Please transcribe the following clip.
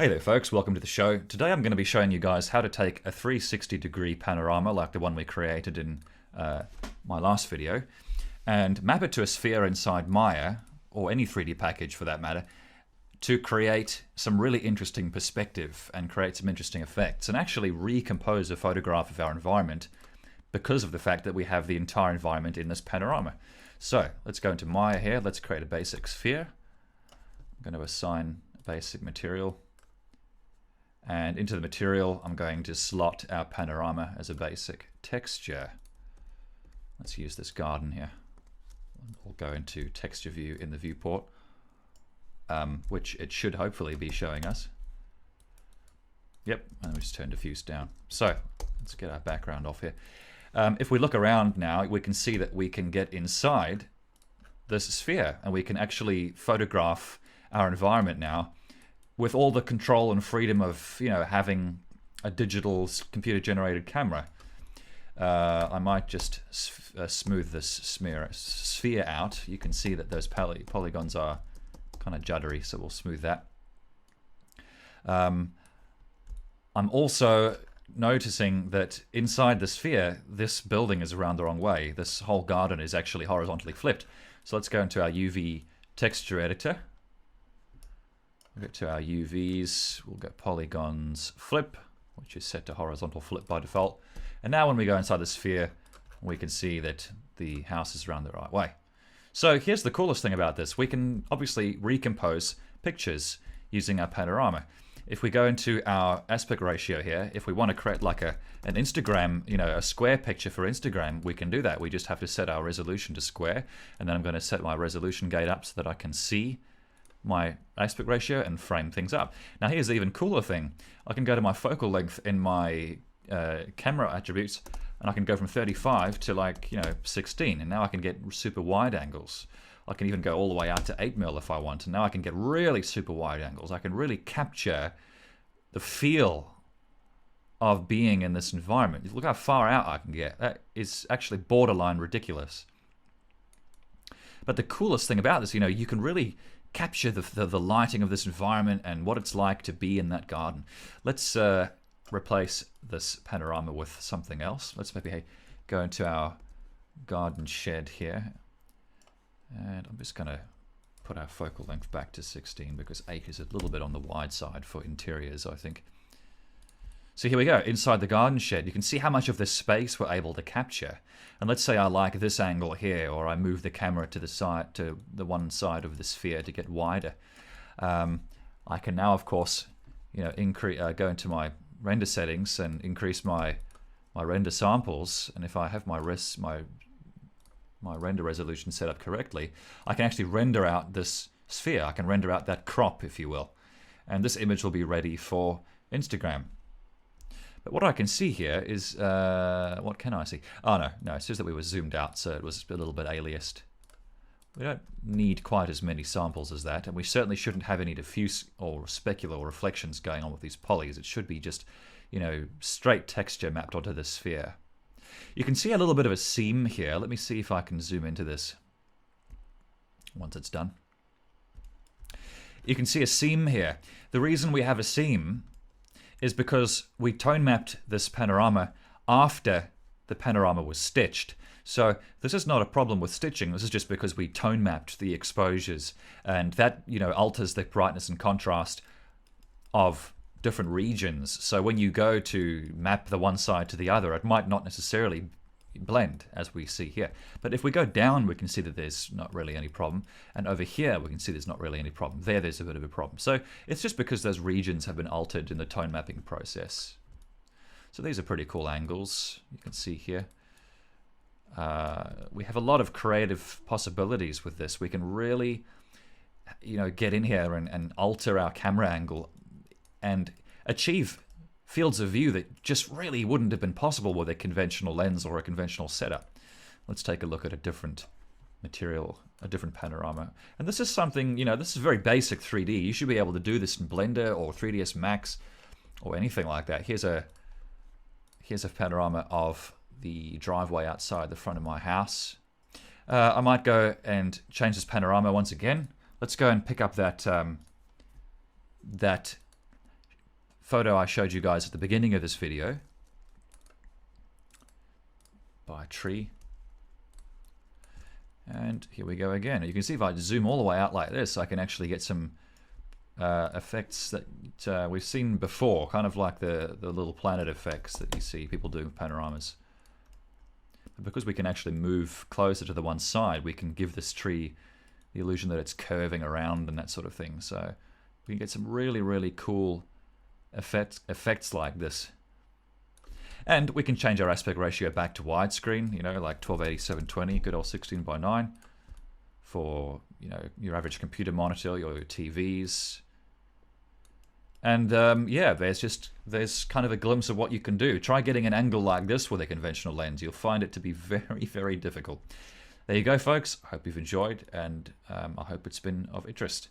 Hey there folks, welcome to the show. Today I'm going to be showing you guys how to take a 360-degree panorama like the one we created in my last video and map it to a sphere inside Maya, or any 3D package for that matter, to create some really interesting perspective and create some interesting effects and actually recompose a photograph of our environment because of the fact that we have the entire environment in this panorama. So let's go into Maya here, let's create a basic sphere. I'm going to assign a basic material. And into the material, I'm going to slot our panorama as a basic texture. Let's use this garden here. We'll go into texture view in the viewport, which it should hopefully be showing us. Yep, and we just turn diffuse down. So let's get our background off here. If we look around now, we can see that we can get inside this sphere and we can actually photograph our environment now with all the control and freedom of, having a digital computer-generated camera. I might just smooth this sphere out. You can see that those polygons are kind of juddery, so we'll smooth that. I'm also noticing that inside the sphere, this building is around the wrong way. This whole garden is actually horizontally flipped. So let's go into our UV texture editor. We'll get to our UVs, we'll get polygons flip, which is set to horizontal flip by default. And now when we go inside the sphere, we can see that the house is around the right way. So here's the coolest thing about this. We can obviously recompose pictures using our panorama. If we go into our aspect ratio here, if we want to create like an Instagram, a square picture for Instagram, we can do that. We just have to set our resolution to square. And then I'm going to set my resolution gate up so that I can see my aspect ratio and frame things up. Now here's the even cooler thing. I can go to my focal length in my camera attributes and I can go from 35 to 16, and now I can get super wide angles. I can even go all the way out to 8mm if I want, and now I can get really super wide angles. I can really capture the feel of being in this environment. Look how far out I can get. That is actually borderline ridiculous. But the coolest thing about this, you can really capture the lighting of this environment and what it's like to be in that garden. Let's replace this panorama with something else. Let's maybe go into our garden shed here. And I'm just going to put our focal length back to 16 because 8 is a little bit on the wide side for interiors, I think. So here we go, inside the garden shed. You can see how much of this space we're able to capture. And let's say I like this angle here, or I move the camera to the side, to the one side of the sphere to get wider. I can now, of course, go into my render settings and increase my render samples. And if I have my render resolution set up correctly, I can actually render out this sphere. I can render out that crop, if you will. And this image will be ready for Instagram. But what I can see here is, what can I see? Oh no, it says that we were zoomed out, so it was a little bit aliased. We don't need quite as many samples as that, and we certainly shouldn't have any diffuse or specular or reflections going on with these polys. It should be just, straight texture mapped onto the sphere. You can see a little bit of a seam here. Let me see if I can zoom into this once it's done. You can see a seam here. The reason we have a seam is because we tone mapped this panorama after the panorama was stitched. So this is not a problem with stitching. This is just because we tone mapped the exposures, and that alters the brightness and contrast of different regions. So when you go to map the one side to the other, it might not necessarily blend as we see here. But if we go down, we can see that there's not really any problem. And over here, we can see there's not really any problem. There's a bit of a problem. So it's just because those regions have been altered in the tone mapping process. So these are pretty cool angles. You can see here. We have a lot of creative possibilities with this. We can really, get in here and alter our camera angle and achieve fields of view that just really wouldn't have been possible with a conventional lens or a conventional setup. Let's take a look at a different material, a different panorama. And this is something, this is very basic 3D. You should be able to do this in Blender or 3ds Max or anything like that. Here's a panorama of the driveway outside the front of my house. I might go and change this panorama once again. Let's go and pick up that photo I showed you guys at the beginning of this video by a tree. And here we go again. You can see if I zoom all the way out like this, I can actually get some effects that we've seen before, kind of like the little planet effects that you see people doing with panoramas. But because we can actually move closer to the one side, we can give this tree the illusion that it's curving around and that sort of thing. So we can get some really, really cool effects like this. And we can change our aspect ratio back to widescreen, you know, like 1280-720, good old 16:9 for, you know, your average computer monitor, your TVs. And yeah, there's kind of a glimpse of what you can do. Try getting an angle like this with a conventional lens. You'll find it to be very, very difficult. There you go, folks. I hope you've enjoyed, and I hope it's been of interest.